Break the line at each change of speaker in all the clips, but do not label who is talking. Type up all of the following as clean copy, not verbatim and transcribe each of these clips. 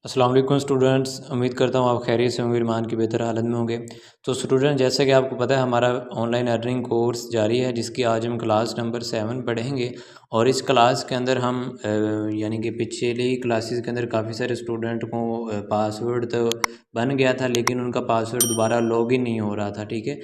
अस्सलाम वालेकुम स्टूडेंट्स, उम्मीद करता हूँ आप खैरियत से होंगे, ईमान की बेहतर हालत में होंगे। तो स्टूडेंट, जैसा कि आपको पता है हमारा ऑनलाइन अर्निंग कोर्स जारी है, जिसकी आज हम क्लास नंबर 7 पढ़ेंगे। और इस क्लास के अंदर हम यानी कि पिछली क्लासेस के अंदर काफ़ी सारे स्टूडेंट को पासवर्ड तो बन गया था, लेकिन उनका पासवर्ड दोबारा लॉगिन नहीं हो रहा था। ठीक है,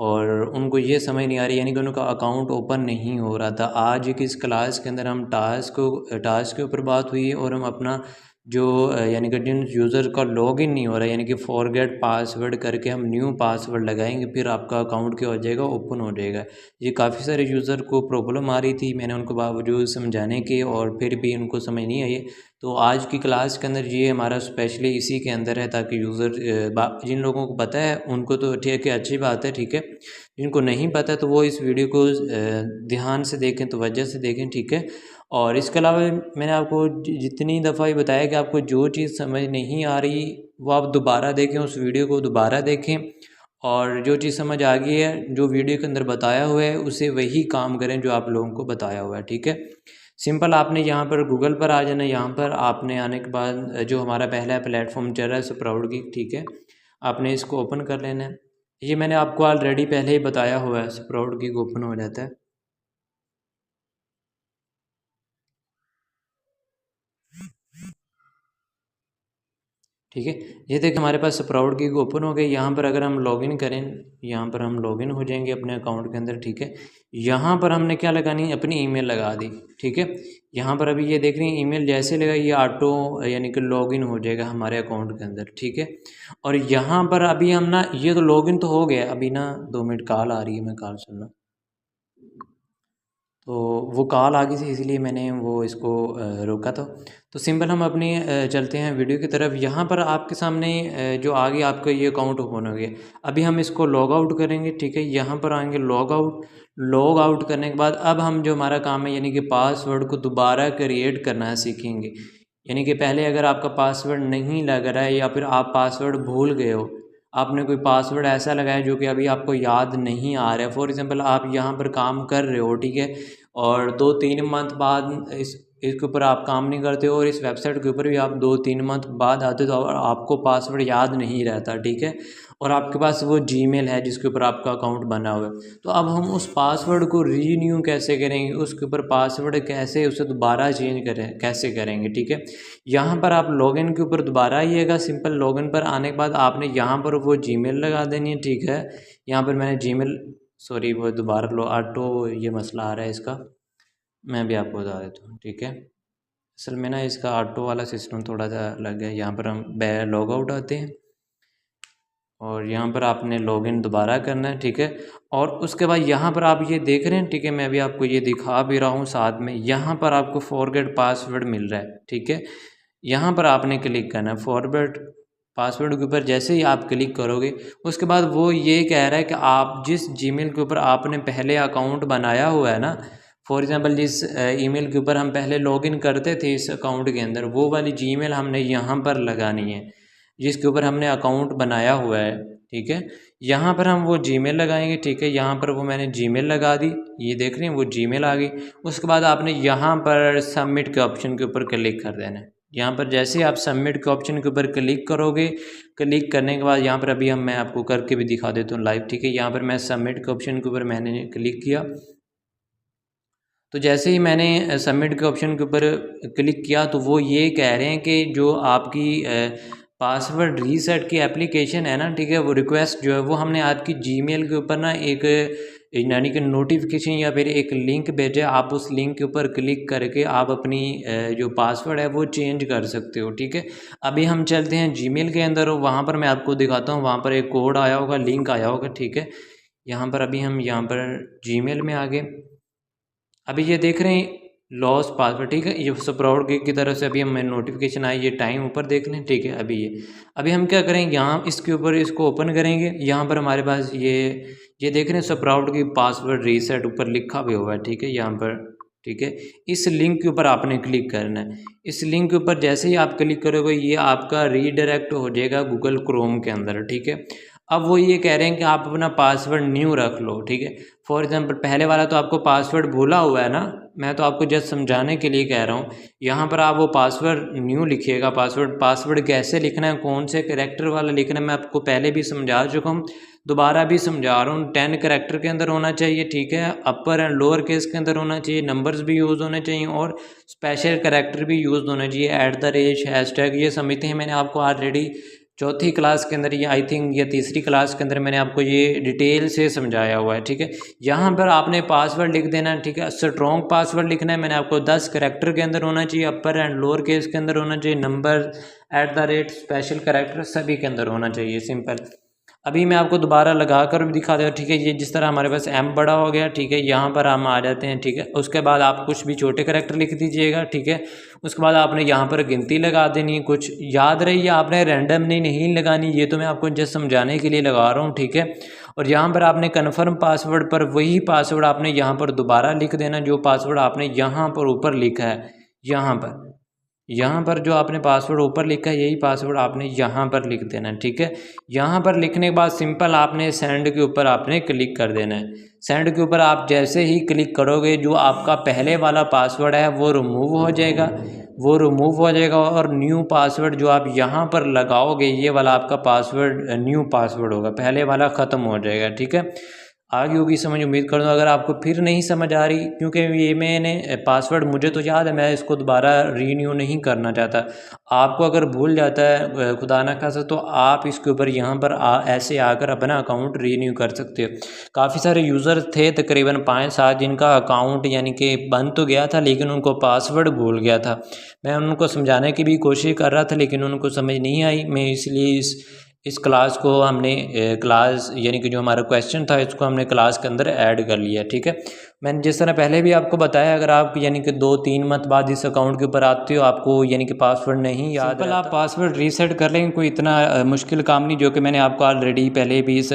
और उनको ये समझ नहीं आ रही, यानी कि उनका अकाउंट ओपन नहीं हो रहा था। आज की इस क्लास के अंदर हम टास्क के ऊपर बात हुई है, और हम अपना जो यानी कि जिन यूज़र का लॉगिन नहीं हो रहा है, यानी कि फॉरगेट पासवर्ड करके हम न्यू पासवर्ड लगाएंगे, फिर आपका अकाउंट क्या हो जाएगा, ओपन हो जाएगा। ये काफ़ी सारे यूज़र को प्रॉब्लम आ रही थी, मैंने उनको बावजूद समझाने के और फिर भी उनको समझ नहीं आई। तो आज की क्लास के अंदर ये हमारा स्पेशली इसी के अंदर है, ताकि यूज़र जिन लोगों को पता है उनको तो ठीक है, अच्छी बात है। ठीक है, जिनको नहीं पता तो वो इस वीडियो को ध्यान से देखें, तवज्जो से देखें। ठीक है, और इसके अलावा मैंने आपको जितनी दफ़ा ये बताया कि आपको जो चीज़ समझ नहीं आ रही वो आप दोबारा देखें, उस वीडियो को दोबारा देखें, और जो चीज़ समझ आ गई है, जो वीडियो के अंदर बताया हुआ है, उसे वही काम करें जो आप लोगों को बताया हुआ है। ठीक है, सिंपल आपने यहाँ पर गूगल पर आ जाना। यहाँ पर आपने आने के बाद जो हमारा पहला प्लेटफॉर्म चल रहा है स्प्राउट की, ठीक है, आपने इसको ओपन कर लेना है। ये मैंने आपको ऑलरेडी पहले ही बताया हुआ है, स्प्राउट की ओपन हो जाता है। ठीक है, ये देखिए हमारे पास स्प्राउट की ओपन हो गई। यहाँ पर अगर हम लॉगिन करें, यहाँ पर हम लॉगिन हो जाएंगे अपने अकाउंट के अंदर। ठीक है, यहाँ पर हमने क्या लगानी है, अपनी ईमेल लगा दी। ठीक है, यहाँ पर अभी ये देख रहे हैं ईमेल जैसे लगा ये ऑटो यानी कि लॉगिन हो जाएगा हमारे अकाउंट के अंदर। ठीक है, और यहाँ पर अभी हम ना, ये तो लॉगिन तो हो गया, अभी ना 2 मिनट कॉल आ रही है, मैं कॉल सुन रहा हूँ। तो वो कॉल आ गई थी, इसलिए मैंने वो इसको रोका था। तो सिंपल हम अपनी चलते हैं वीडियो की तरफ। यहाँ पर आपके सामने जो आगे आपका ये अकाउंट ओपन हो गया। अभी हम इसको लॉग आउट करेंगे। ठीक है, यहाँ पर आएंगे लॉग आउट करने के बाद अब हम जो हमारा काम है, यानी कि पासवर्ड को दोबारा क्रिएट करना है सीखेंगे। यानी कि पहले अगर आपका पासवर्ड नहीं लग रहा है, या फिर आप पासवर्ड भूल गए हो, आपने कोई पासवर्ड ऐसा लगाया जो कि अभी आपको याद नहीं आ रहा है। फॉर एग्ज़ाम्पल आप यहाँ पर काम कर रहे हो, ठीक है, और 2-3 मंथ बाद इसके ऊपर आप काम नहीं करते हो, और इस वेबसाइट के ऊपर भी आप 2-3 मंथ बाद आते हो, तो आपको पासवर्ड याद नहीं रहता। ठीक है, और आपके पास वो जीमेल है जिसके ऊपर आपका अकाउंट बना हुआ है। तो अब हम उस पासवर्ड को रीन्यू कैसे करेंगे, उसके ऊपर पासवर्ड कैसे उसे दोबारा चेंज करें, कैसे करेंगे। ठीक है, यहाँ पर आप लॉगिन के ऊपर दोबारा आइएगा। सिंपल लॉगिन पर आने के बाद आपने यहाँ पर वो जीमेल लगा देनी है। ठीक है, यहाँ पर मैंने जीमेल, सॉरी वो दोबारा लो ऑटो ये मसला आ रहा है इसका, मैं भी आपको बता देता हूँ। ठीक है, असल में ना इसका ऑटो वाला सिस्टम थोड़ा सा लग गया। यहाँ पर हम लॉग आउट आते हैं, और यहाँ पर आपने लॉगिन दोबारा करना है। ठीक है, और उसके बाद यहाँ पर आप ये देख रहे हैं, ठीक है, मैं भी आपको ये दिखा भी रहा हूँ साथ में। यहाँ पर आपको फॉरगेट पासवर्ड मिल रहा है। ठीक है, यहाँ पर आपने क्लिक करना है फॉरगेट पासवर्ड के ऊपर। जैसे ही आप क्लिक करोगे, उसके बाद वो ये कह रहा है कि आप जिस जीमेल के ऊपर आपने पहले अकाउंट बनाया हुआ है ना, फॉर एग्ज़ाम्पल जिस ईमेल के ऊपर हम पहले लॉगिन करते थे इस अकाउंट के अंदर, वो वाली जीमेल हमने यहाँ पर लगानी है जिसके ऊपर हमने अकाउंट बनाया हुआ है। ठीक है, यहाँ पर हम वो जीमेल लगाएंगे। ठीक है, यहाँ पर वो मैंने जीमेल लगा दी, ये देख रहे हैं वो जीमेल आ गई। उसके बाद आपने यहाँ पर सबमिट के ऑप्शन के ऊपर क्लिक कर देना है। यहाँ पर जैसे आप सबमिट के ऑप्शन के ऊपर क्लिक करोगे, क्लिक करने के बाद यहाँ पर अभी मैं आपको करके भी दिखा देता हूँ लाइव। ठीक है, यहाँ पर मैं सबमिट के ऑप्शन के ऊपर मैंने क्लिक किया। तो जैसे ही मैंने सबमिट के ऑप्शन के ऊपर क्लिक किया, तो वो ये कह रहे हैं कि जो आपकी पासवर्ड रीसेट की एप्लीकेशन है ना, ठीक है, वो रिक्वेस्ट जो है वो हमने आपकी जीमेल के ऊपर ना एक यानी कि नोटिफिकेशन या फिर एक लिंक भेजा। आप उस लिंक के ऊपर क्लिक करके आप अपनी जो पासवर्ड है वो चेंज कर सकते हो। ठीक है, अभी हम चलते हैं जीमेल के अंदर, और वहाँ पर मैं आपको दिखाता हूँ। वहाँ पर एक कोड आया होगा, लिंक आया होगा। ठीक है, यहाँ पर अभी हम यहाँ पर जीमेल में आ गए। अभी ये देख रहे हैं लॉस पासवर्ड। ठीक है, ये स्प्राउट की तरफ से अभी हमें नोटिफिकेशन आई, ये टाइम ऊपर देख लें। ठीक है, अभी हम क्या करेंगे, यहाँ इसके ऊपर इसको ओपन करेंगे। यहाँ पर हमारे पास ये देख रहे हैं स्प्राउट की पासवर्ड रीसेट ऊपर लिखा भी हुआ है। ठीक है, यहाँ पर, ठीक है, इस लिंक के ऊपर आपने क्लिक करना है। इस लिंक के ऊपर जैसे ही आप क्लिक करोगे, ये आपका रीडायरेक्ट हो जाएगा गूगल क्रोम के अंदर। ठीक है, अब वो ये कह रहे हैं कि आप अपना पासवर्ड न्यू रख लो, ठीक है। फॉर एग्जांपल पहले वाला तो आपको पासवर्ड भूला हुआ है ना, मैं तो आपको जस्ट समझाने के लिए कह रहा हूँ। यहाँ पर आप वो पासवर्ड न्यू लिखिएगा। पासवर्ड कैसे लिखना है, कौन से कैरेक्टर वाला लिखना है, मैं आपको पहले भी समझा चुका हूँ, दोबारा भी समझा रहा हूँ। 10 कैरेक्टर के अंदर होना चाहिए, ठीक है। अपर एंड लोअर केस के अंदर होना चाहिए, नंबर्स भी यूज़ होने चाहिए और स्पेशल कैरेक्टर भी यूज़ होना चाहिए। @ हैशटैग ये समझते हैं, मैंने आपको ऑलरेडी चौथी क्लास के अंदर या आई थिंक या तीसरी क्लास के अंदर मैंने आपको ये डिटेल से समझाया हुआ है, ठीक है। यहाँ पर आपने पासवर्ड लिख देना है, ठीक है। स्ट्रॉन्ग पासवर्ड लिखना है, मैंने आपको 10 कैरेक्टर के अंदर होना चाहिए, अपर एंड लोअर केस के अंदर होना चाहिए, नंबर @ स्पेशल कैरेक्टर सभी के अंदर होना चाहिए, सिंपल। अभी मैं आपको दोबारा लगा कर भी दिखा दूँ, ठीक है। ये जिस तरह हमारे पास M बड़ा हो गया, ठीक है, यहाँ पर हम आ जाते हैं, ठीक है। उसके बाद आप कुछ भी छोटे कैरेक्टर लिख दीजिएगा, ठीक है। उसके बाद आपने यहाँ पर गिनती लगा देनी है, कुछ याद रही आपने रैंडम नहीं लगानी, ये तो मैं आपको जस्ट समझाने के लिए लगा रहा हूँ, ठीक है। और यहाँ पर आपने कन्फर्म पासवर्ड पर वही पासवर्ड आपने यहाँ पर दोबारा लिख देना, जो पासवर्ड आपने यहाँ पर ऊपर लिखा है। यहाँ पर जो आपने पासवर्ड ऊपर लिखा है, यही पासवर्ड आपने यहाँ पर लिख देना है, ठीक है। यहाँ पर लिखने के बाद सिंपल आपने सेंड के ऊपर आपने क्लिक कर देना है। सेंड के ऊपर आप जैसे ही क्लिक करोगे, जो आपका पहले वाला पासवर्ड है वो रिमूव हो जाएगा और न्यू पासवर्ड जो आप यहाँ पर लगाओगे, ये वाला आपका पासवर्ड न्यू पासवर्ड होगा, पहले वाला ख़त्म हो जाएगा, ठीक है। आगे होगी समझ, उम्मीद करता हूँ। अगर आपको फिर नहीं समझ आ रही, क्योंकि ये मैंने पासवर्ड मुझे तो याद है, मैं इसको दोबारा रीन्यू नहीं करना चाहता। आपको अगर भूल जाता है खुदा ना खास्ता, तो आप इसके ऊपर यहाँ पर ऐसे आकर अपना अकाउंट रीन्यू कर सकते हो। काफ़ी सारे यूज़र थे, तकरीबन 5-7, जिनका अकाउंट यानी कि बन तो गया था, लेकिन उनको पासवर्ड भूल गया था। मैं उनको समझाने की भी कोशिश कर रहा था, लेकिन उनको समझ नहीं आई। मैं इसलिए इस क्लास को हमने क्लास यानी कि जो हमारा क्वेश्चन था, इसको हमने क्लास के अंदर ऐड कर लिया, ठीक है। मैंने जिस तरह पहले भी आपको बताया, अगर आप यानी कि 2-3 मंथ बाद इस अकाउंट के ऊपर आते हो, आपको यानी कि पासवर्ड नहीं याद है, आप पासवर्ड रीसेट कर लेंगे, कोई इतना मुश्किल काम नहीं, जो कि मैंने आपको ऑलरेडी पहले भी इस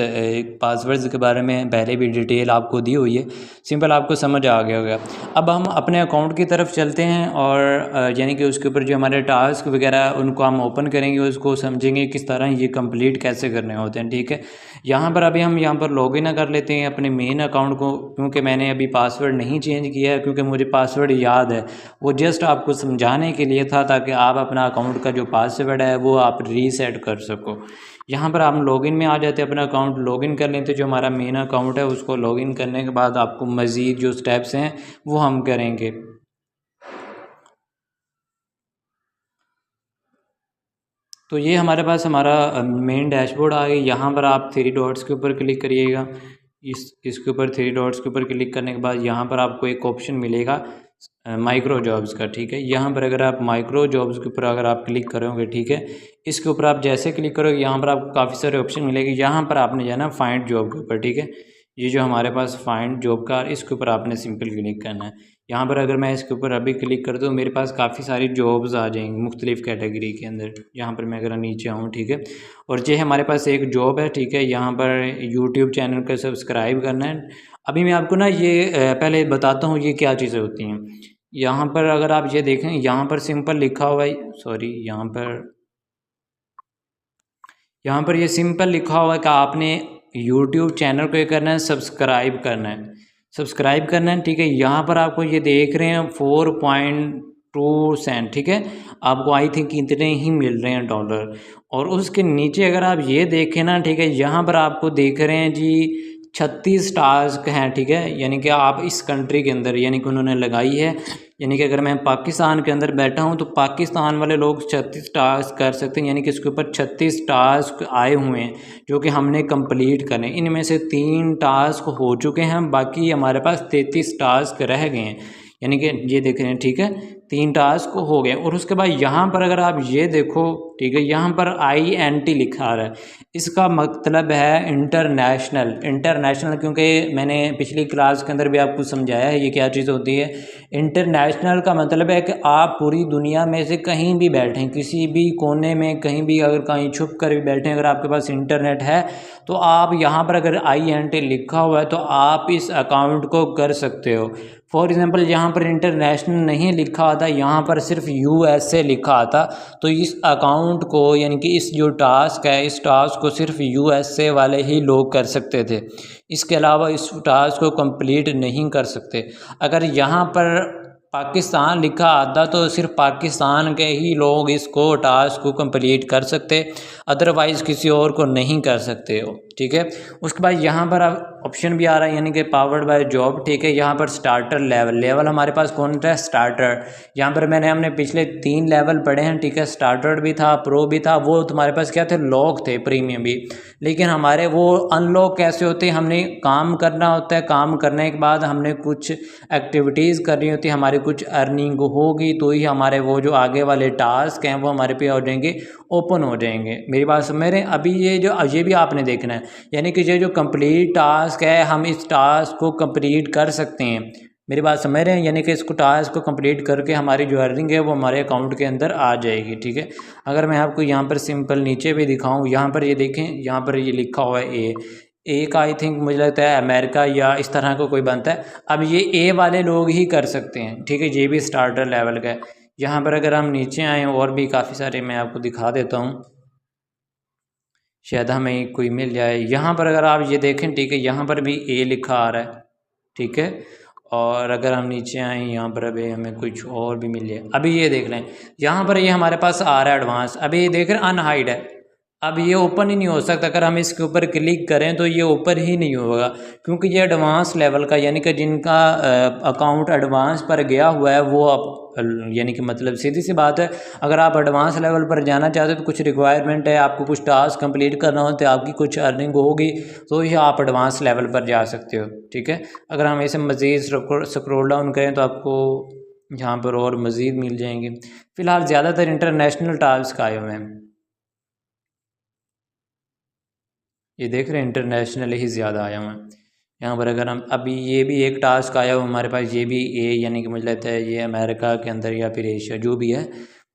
पासवर्ड्स के बारे में पहले भी डिटेल आपको दी हुई है, सिंपल आपको समझ आ गया होगा। अब हम अपने अकाउंट की तरफ चलते हैं और यानी कि उसके ऊपर जो हमारे टास्क वगैरह उनको हम ओपन करेंगे, उसको समझेंगे किस तरह ये कंप्लीट कैसे करने होते हैं, ठीक है। यहाँ पर अभी हम यहाँ पर लॉगिन कर लेते हैं अपने मेन अकाउंट को, क्योंकि मैंने अभी पासवर्ड नहीं चेंज किया है, क्योंकि मुझे पासवर्ड याद है। वो जस्ट आपको समझाने के लिए था, ताकि आप अपना अकाउंट का जो पासवर्ड है वो आप रीसेट कर सको। यहाँ पर आप लॉगिन में आ जाते हैं, अपना अकाउंट लॉगिन कर लेते हैं, जो हमारा मेन अकाउंट है उसको लॉगिन करने के बाद आपको मज़ीद जो स्टेप्स हैं वो हम करेंगे। तो ये हमारे पास हमारा मेन डैशबोर्ड आ गया। यहाँ पर आप 3 डॉट्स के ऊपर क्लिक करिएगा। इसके ऊपर 3 डॉट्स के ऊपर क्लिक करने के बाद यहाँ पर आपको एक ऑप्शन मिलेगा माइक्रो जॉब्स का, ठीक है। यहाँ पर अगर आप माइक्रो जॉब्स के ऊपर अगर आप क्लिक करोगे, ठीक है, इसके ऊपर आप जैसे क्लिक करोगे, यहाँ पर आपको काफ़ी सारे ऑप्शन मिलेंगे। यहाँ पर आपने जाना फाइंड जॉब के ऊपर, ठीक है। ये जो हमारे पास फाइंड जॉब का, इसके ऊपर आपने सिंपल क्लिक करना है। यहाँ पर अगर मैं इसके ऊपर अभी क्लिक कर दूँ, मेरे पास काफ़ी सारी जॉब्स आ जाएंगी मुख्तलिफ़ कैटेगरी के अंदर। यहाँ पर मैं अगर नीचे आऊँ, ठीक है, और ये हमारे पास एक जॉब है, ठीक है। यहाँ पर यूट्यूब चैनल को सब्सक्राइब करना है। अभी मैं आपको ना ये पहले बताता हूँ ये क्या चीज़ें होती हैं। यहाँ पर अगर आप ये देखें, यहाँ पर सिंपल लिखा हुआ है, सॉरी, यहाँ पर ये सिंपल लिखा हुआ है कि आपने यूट्यूब चैनल को ये करना है, सब्सक्राइब करना है, ठीक है। यहाँ पर आपको ये देख रहे हैं 4.2 सेंट, ठीक है, आपको आई थिंक इतने ही मिल रहे हैं डॉलर। और उसके नीचे अगर आप ये देखें ना, ठीक है, यहाँ पर आपको देख रहे हैं जी 36 टास्क हैं, ठीक है। यानी कि आप इस कंट्री के अंदर यानी कि उन्होंने लगाई है, यानी कि अगर मैं पाकिस्तान के अंदर बैठा हूँ तो पाकिस्तान वाले लोग 36 टास्क कर सकते हैं, यानी कि इसके ऊपर 36 टास्क आए हुए हैं जो कि हमने कंप्लीट करने। इनमें से 3 टास्क हो चुके हैं, बाकी हमारे पास 33 टास्क रह गए हैं, यानी कि ये देख रहे हैं, ठीक है, 3 टास्क हो गए। और उसके बाद यहाँ पर अगर आप ये देखो, ठीक है, यहाँ पर INT लिखा आ रहा है, इसका मतलब है इंटरनेशनल, क्योंकि मैंने पिछली क्लास के अंदर भी आपको समझाया है ये क्या चीज़ होती है। इंटरनेशनल का मतलब है कि आप पूरी दुनिया में से कहीं भी बैठें, किसी भी कोने में, कहीं भी अगर कहीं छुप कर भी बैठें, अगर आपके पास इंटरनेट है तो आप यहाँ पर अगर INT लिखा हुआ है तो आप इस अकाउंट को कर सकते हो। फॉर एग्ज़ाम्पल यहाँ पर इंटरनेशनल नहीं लिखा आता यहाँ पर सिर्फ USA लिखा आता, तो इस अकाउंट को यानी कि इस जो टास्क है इस टास्क को सिर्फ USA वाले ही लोग कर सकते थे, इसके अलावा इस टास्क को कंप्लीट नहीं कर सकते। अगर यहाँ पर पाकिस्तान लिखा आता तो सिर्फ पाकिस्तान के ही लोग इसको टास्क को कंप्लीट कर सकते, अदरवाइज़ किसी और को नहीं कर सकते हो। ठीक है, उसके बाद यहाँ पर अब ऑप्शन भी आ रहा है यानी कि पावर्ड बाय जॉब। ठीक है, यहाँ पर स्टार्टर लेवल हमारे पास कौन सा है, स्टार्टर। यहाँ पर हमने पिछले 3 लेवल पढ़े हैं। ठीक है, स्टार्टर भी था, प्रो भी था, वो तुम्हारे पास क्या थे, लॉक थे, प्रीमियम भी। लेकिन हमारे वो अनलॉक कैसे होते हैं, हमने काम करना होता है, काम करने के बाद हमने कुछ एक्टिविटीज़ करनी होती है, हमारी कुछ अर्निंग होगी तो ही हमारे वो जो आगे वाले टास्क हैं वो हमारे पे हो जाएंगे, ओपन हो जाएंगे। मेरी बात समझ रहे हैं। अभी ये भी आपने देखना है, यानी कि ये जो कंप्लीट टास्क है हम इस टास्क को कंप्लीट कर सकते हैं। मेरी बात समझ रहे हैं, यानी कि इसको टास्क को कंप्लीट करके हमारी जो अर्निंग है वो हमारे अकाउंट के अंदर आ जाएगी। ठीक है, अगर मैं आपको यहाँ पर सिंपल नीचे भी दिखाऊँ, यहाँ पर ये देखें, यहाँ पर ये लिखा हुआ है ए का, आई थिंक मुझे लगता है अमेरिका या इस तरह का कोई बनता है। अब ये ए वाले लोग ही कर सकते हैं। ठीक है, ये भी स्टार्टर लेवल का है। यहाँ पर अगर हम नीचे आएँ और भी काफ़ी सारे मैं आपको दिखा देता हूँ, शायद हमें कोई मिल जाए। यहाँ पर अगर आप ये देखें, ठीक है, यहाँ पर भी ए लिखा आ रहा है। ठीक है, और अगर हम नीचे आएँ यहाँ पर अभी हमें कुछ और भी मिल जाए। अभी ये देख लें, यहाँ पर ये हमारे पास आ रहा है एडवांस। अभी ये देख रहे हैं अनहाइड है, अब ये ओपन ही नहीं हो सकता। अगर हम इसके ऊपर क्लिक करें तो ये ऊपर ही नहीं होगा, क्योंकि ये एडवांस लेवल का, यानी कि जिनका अकाउंट एडवांस पर गया हुआ है वो अब यानी कि मतलब सीधी सी बात है, अगर आप एडवांस लेवल पर जाना चाहते हो तो कुछ रिक्वायरमेंट है, आपको कुछ टास्क कंप्लीट करना होता है, आपकी कुछ अर्निंग होगी तो ही आप एडवांस लेवल पर जा सकते हो। ठीक है, अगर हम इसे मज़ीद स्क्रॉल डाउन करें तो आपको यहाँ पर और मज़ीद मिल जाएंगे। फ़िलहाल ज़्यादातर इंटरनेशनल टास्क आए हुए हैं, ये देख रहे हैं इंटरनेशनल ही ज़्यादा आया हुआ है। यहाँ पर अगर हम अभी ये भी एक टास्क आया हुआ हमारे पास, ये भी ए यानी कि मुझे लगता है ये अमेरिका के अंदर या फिर एशिया जो भी है,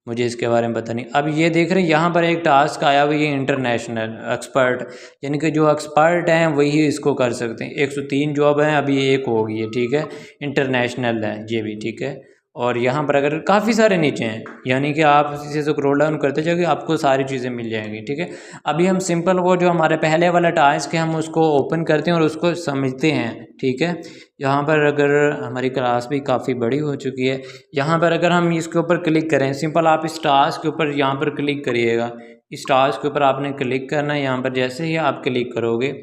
मुझे इसके बारे में पता नहीं। अब ये देख रहे हैं यहाँ पर एक टास्क आया हुआ, ये इंटरनेशनल एक्सपर्ट, यानी कि जो एक्सपर्ट हैं वही इसको कर सकते हैं। 103 जॉब हैं, अभी एक होगी है। ठीक है, इंटरनेशनल है ये भी। ठीक है, और यहाँ पर अगर काफ़ी सारे नीचे हैं, यानी कि आप इसे स्क्रॉल डाउन करते जाओगे आपको सारी चीज़ें मिल जाएंगी। ठीक है, अभी हम सिंपल वो जो हमारे पहले वाला टास्क है हम उसको ओपन करते हैं और उसको समझते हैं। ठीक है, यहाँ पर अगर हमारी क्लास भी काफ़ी बड़ी हो चुकी है, यहाँ पर अगर हम इसके ऊपर क्लिक करें, सिंपल आप इस टास्क के ऊपर यहाँ पर क्लिक करिएगा, इस टास्क के ऊपर आपने क्लिक करना है। यहाँ पर जैसे ही आप क्लिक करोगे,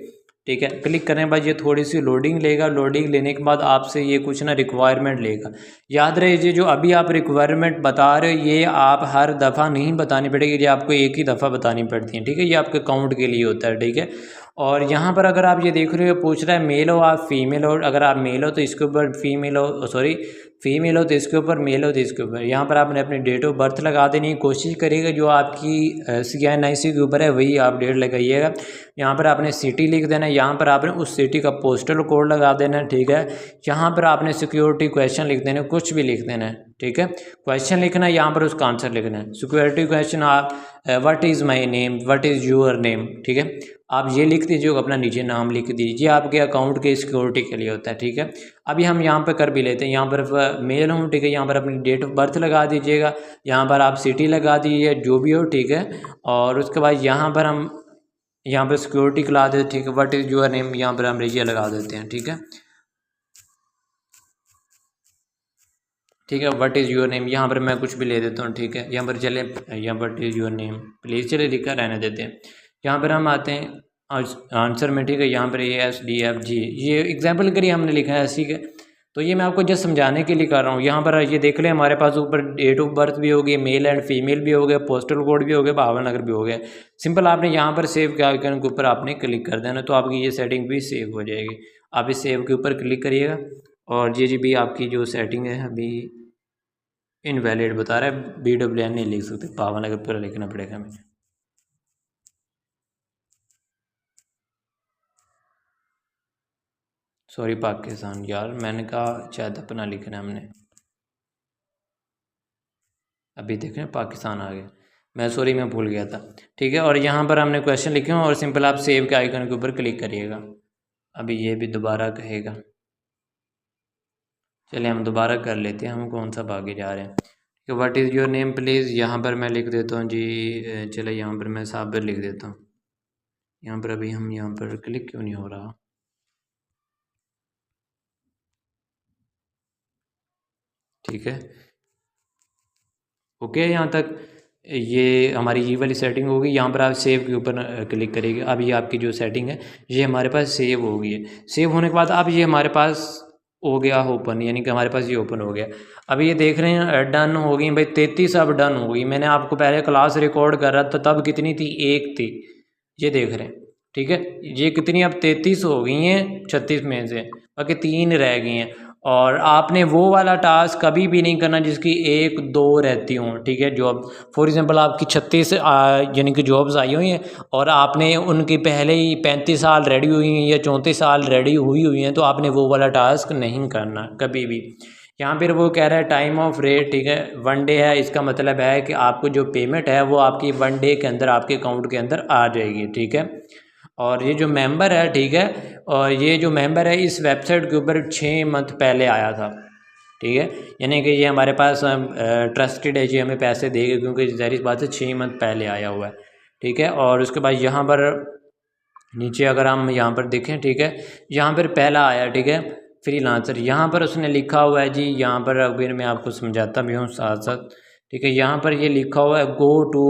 ठीक है, क्लिक करने के बाद ये थोड़ी सी लोडिंग लेगा, लोडिंग लेने के बाद आपसे ये कुछ ना रिक्वायरमेंट लेगा। याद रहे जो अभी आप रिक्वायरमेंट बता रहे हो ये आप हर दफ़ा नहीं बतानी पड़ेगी, ये आपको एक ही दफ़ा बतानी पड़ती है। ठीक है, ये आपके अकाउंट के लिए होता है। ठीक है, और यहाँ पर अगर आप ये देख रहे हो पूछ रहा है मेल हो आप फीमेल हो, अगर आप मेल हो तो इसके ऊपर फीमेल हो, सॉरी फीमेल हो तो इसके ऊपर, मेल हो तो इसके ऊपर। यहाँ पर आपने अपनी डेट ऑफ बर्थ लगा देनी है, कोशिश करिएगा जो आपकी CNIC के ऊपर है वही आप डेट लगाइएगा। यहाँ पर आपने सिटी लिख देना है, यहाँ पर आपने उस सिटी का पोस्टल कोड लगा देना है। ठीक है, यहाँ पर आपने सिक्योरिटी क्वेश्चन लिख देना है, कुछ भी लिख देना है। ठीक है, क्वेश्चन लिखना है, यहाँ पर उसका आंसर लिखना है। सिक्योरिटी क्वेश्चन आप what is my name, what is your name. ठीक है, आप ये लिख दीजिए, अपना नीचे नाम लिख दीजिए, आपके अकाउंट के सिक्योरिटी के लिए होता है। ठीक है, अभी हम यहाँ पर कर भी लेते हैं, यहाँ पर मेल हूँ। ठीक है, यहाँ पर अपनी डेट ऑफ बर्थ लगा दीजिएगा, यहाँ पर आप सिटी लगा दीजिए जो भी हो। ठीक है, और उसके बाद यहाँ पर हम यहाँ पर सिक्योरिटी लगा देते। ठीक है, व्हाट इज़ योर नेम, यहाँ पर हम ये लगा देते हैं। ठीक है, ठीक है, व्हाट इज़ योर नेम, यहाँ पर मैं कुछ भी ले देता हूँ। ठीक है, यहाँ पर चले, यहाँ what is your name please, चले लिखा रहने देते हैं। यहाँ पर हम आते हैं आंसर में। ठीक है, यहाँ पर ASDFG ये एग्जाम्पल करिए हमने लिखा है ऐसी के, तो ये मैं आपको जस्ट समझाने के लिए कर रहा हूँ। यहाँ पर ये देख लें हमारे पास ऊपर डेट ऑफ बर्थ भी हो गई, मेल एंड फीमेल भी हो गया, पोस्टल कोड भी हो गया, भावनगर भी हो गया। सिंपल आपने यहाँ पर सेव के आइकन के ऊपर आपने क्लिक कर देना, तो आपकी ये सेटिंग भी सेव हो जाएगी। आप इस सेव के ऊपर क्लिक करिएगा और जी भी आपकी जो सेटिंग है अभी इनवैलिड बता रहा है, BWN नहीं लिख सकते, भावनगर पूरा लिखना पड़ेगा हमें। सॉरी पाकिस्तान, यार मैंने कहा शायद अपना लिखना है हमने, अभी देखें पाकिस्तान आ गया, मैं सॉरी मैं भूल गया था। ठीक है, और यहाँ पर हमने क्वेश्चन लिखे हैं और सिंपल आप सेव के आइकन के ऊपर क्लिक करिएगा। अभी ये भी दोबारा कहेगा, चलिए हम दोबारा कर लेते हैं, हम कौन सा भागे जा रहे हैं। तो what is your name please, यहाँ पर मैं लिख देता हूँ जी। चलो यहाँ पर मैं साबिर लिख देता हूँ। यहाँ पर अभी हम यहाँ पर क्लिक क्यों नहीं हो रहा। ठीक है, ओके। यहाँ तक ये हमारी ये वाली सेटिंग होगी। यहाँ पर आप सेव के ऊपर क्लिक करेंगे। अब ये आपकी जो सेटिंग है ये हमारे पास सेव हो गई है। सेव होने के बाद अब ये हमारे पास हो गया ओपन, यानी कि हमारे पास ये ओपन हो गया। अब ये देख रहे हैं डन हो गई भाई, 33 अब डन हो गई। मैंने आपको पहले क्लास रिकॉर्ड कर रहा था तब कितनी थी, 1 थी, ये देख रहे हैं। ठीक है, ये कितनी अब 33 हो गई हैं 36 में से, बाकी 3 रह गई हैं। और आपने वो वाला टास्क कभी भी नहीं करना जिसकी 1-2 रहती हों। ठीक है, जॉब फॉर एग्जांपल आपकी 36 यानी कि जॉब्स आई हुई हैं और आपने उनकी पहले ही 35 साल रेडी हुई हैं या 34 साल रेडी हुई हैं, तो आपने वो वाला टास्क नहीं करना कभी भी। यहाँ पर वो कह रहा है टाइम ऑफ रेट, ठीक है, 1 डे है। इसका मतलब है कि आपको जो पेमेंट है वो आपकी 1 डे के अंदर आपके अकाउंट के अंदर आ जाएगी। ठीक है, और ये जो मेंबर है, ठीक है, और ये जो मेंबर है इस वेबसाइट के ऊपर 6 मंथ पहले आया था। ठीक है, यानी कि ये हमारे पास ट्रस्टेड है, ये हमें पैसे देगा क्योंकि ज़ाहिर बात है 6 मंथ पहले आया हुआ है। ठीक है, और उसके बाद यहाँ पर नीचे अगर हम यहाँ पर देखें, ठीक है, यहाँ पर पहला आया, ठीक है, फ्रीलांसर। यहाँ पर उसने लिखा हुआ है जी, यहाँ पर अगर मैं आपको समझाता भी हूँ साथ साथ। ठीक है, यहाँ पर ये लिखा हुआ है गो टू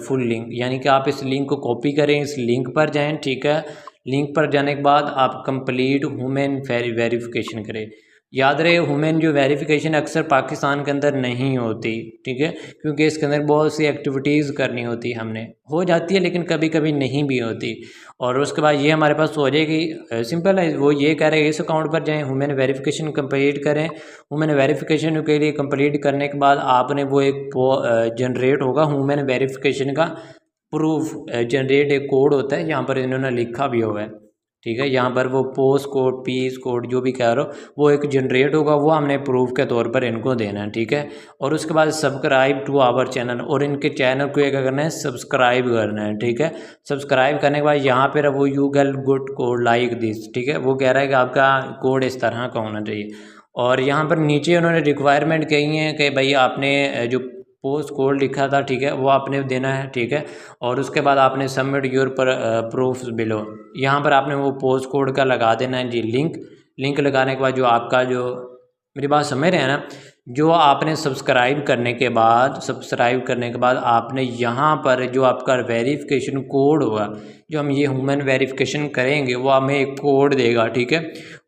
फुल लिंक, यानी कि आप इस लिंक को कॉपी करें, इस लिंक पर जाएं। ठीक है, लिंक पर जाने के बाद आप कंप्लीट वुमेन वेरिफिकेशन करें। याद रहे वुमेन जो वेरिफिकेशन अक्सर पाकिस्तान के अंदर नहीं होती। ठीक है, क्योंकि इसके अंदर बहुत सी एक्टिविटीज़ करनी होती, हमने हो जाती है लेकिन कभी कभी नहीं भी होती। और उसके बाद ये हमारे पास हो जाएगी। सिंपल है, वो ये कह रहे हैं इस अकाउंट पर जाएं, वुमेन वेरिफिकेशन कंप्लीट करें। वुमेन वेरिफिकेशन के लिए कंप्लीट करने के बाद आपने वो एक जनरेट होगा वुमेन वेरिफिकेशन का प्रूफ, जनरेट एक कोड होता है, यहाँ पर इन्होंने लिखा भी हुआ है। ठीक है, यहाँ पर वो पोस्ट कोड, पीस कोड जो भी कह रहे हो वो एक जनरेट होगा, वो हमने प्रूफ के तौर पर इनको देना है। ठीक है, और उसके बाद सब्सक्राइब टू आवर चैनल, और इनके चैनल को क्या करना है, सब्सक्राइब करना है। ठीक है, सब्सक्राइब करने के बाद यहाँ पर वो you get good code like this. ठीक है, वो कह रहा है कि आपका कोड इस तरह का होना चाहिए। और यहाँ पर नीचे उन्होंने रिक्वायरमेंट कही है कि भाई आपने जो पोस्ट कोड लिखा था, ठीक है, वो आपने देना है। ठीक है, और उसके बाद आपने सबमिट योर पर प्रूफ्स बिलो, यहाँ पर आपने वो पोस्ट कोड का लगा देना है जी लिंक लगाने के बाद जो आपका जो, मेरी बात समझ रहे हैं ना, जो आपने सब्सक्राइब करने के बाद आपने यहाँ पर जो आपका वेरिफिकेशन कोड होगा, जो हम ये ह्यूमन वेरिफिकेशन करेंगे वो हमें एक कोड देगा। ठीक है,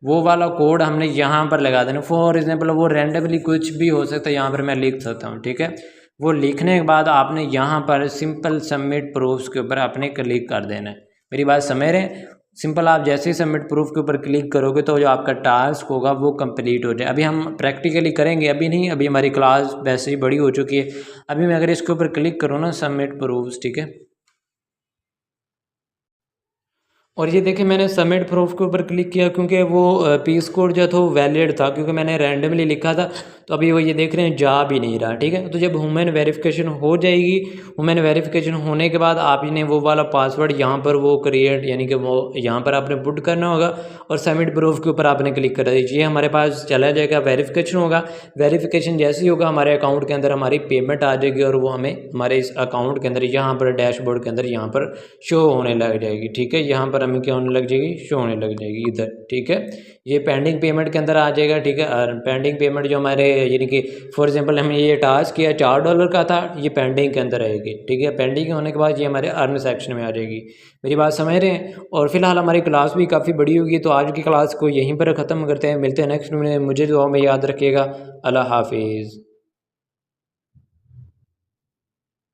वो वाला कोड हमने यहाँ पर लगा देना। फॉर एग्जांपल वो रैंडमली कुछ भी हो सकता है, यहाँ पर मैं लिख सकता हूँ। ठीक है, वो लिखने के बाद आपने यहाँ पर सिंपल सबमिट प्रूफ्स के ऊपर आपने क्लिक कर देना है। मेरी बात समझ रहे हैं, सिंपल आप जैसे ही सबमिट प्रूफ के ऊपर क्लिक करोगे तो जो आपका टास्क होगा वो कंप्लीट हो जाए। अभी हम प्रैक्टिकली करेंगे, अभी नहीं, अभी हमारी क्लास वैसे ही बड़ी हो चुकी है। अभी मैं अगर इसके ऊपर क्लिक करूँ ना, सबमिट प्रूफ्स, ठीक है, और ये देखिए मैंने सबमिट प्रूफ के ऊपर क्लिक किया क्योंकि वो पीस कोड जो था वो वैलिड था, क्योंकि मैंने रैंडमली लिखा था। तो अभी वो ये देख रहे हैं जा भी नहीं रहा। ठीक है, तो जब ह्यूमन वेरिफिकेशन हो जाएगी, ह्यूमन वेरिफिकेशन होने के बाद आपने वो वाला पासवर्ड यहाँ पर वो क्रिएट, यानी कि वो यहाँ पर आपने पुट करना होगा और सबमिट प्रूफ के ऊपर आपने क्लिक कर दीजिए। हमारे पास चला जाएगा, वेरिफिकेशन होगा। वेरिफिकेशन जैसे ही होगा हमारे अकाउंट के अंदर हमारी पेमेंट आ जाएगी और वो हमें हमारे इस अकाउंट के अंदर यहाँ पर डैशबोर्ड के अंदर यहाँ पर शो होने लग जाएगी। ठीक है, यहाँ पर हमें क्या होने लग जाएगी, शो होने लग जाएगी इधर। ठीक है, ये पेंडिंग पेमेंट के अंदर आ जाएगा। ठीक है, और पेंडिंग पेमेंट जो हमारे, यानी कि फॉर एग्जांपल हमने ये टास्क किया $4 का था, ये पेंडिंग के अंदर रहेगी। ठीक है, पेंडिंग होने के बाद ये हमारे अर्न सेक्शन में आ जाएगी। मेरी बात समझ रहे हैं। और फिलहाल हमारी क्लास भी काफ़ी बड़ी होगी, तो आज की क्लास को यहीं पर ख़त्म करते हैं। मिलते हैं नेक्स्ट में। मुझे दुआ में याद रखिएगा। अल्लाह हाफिज़।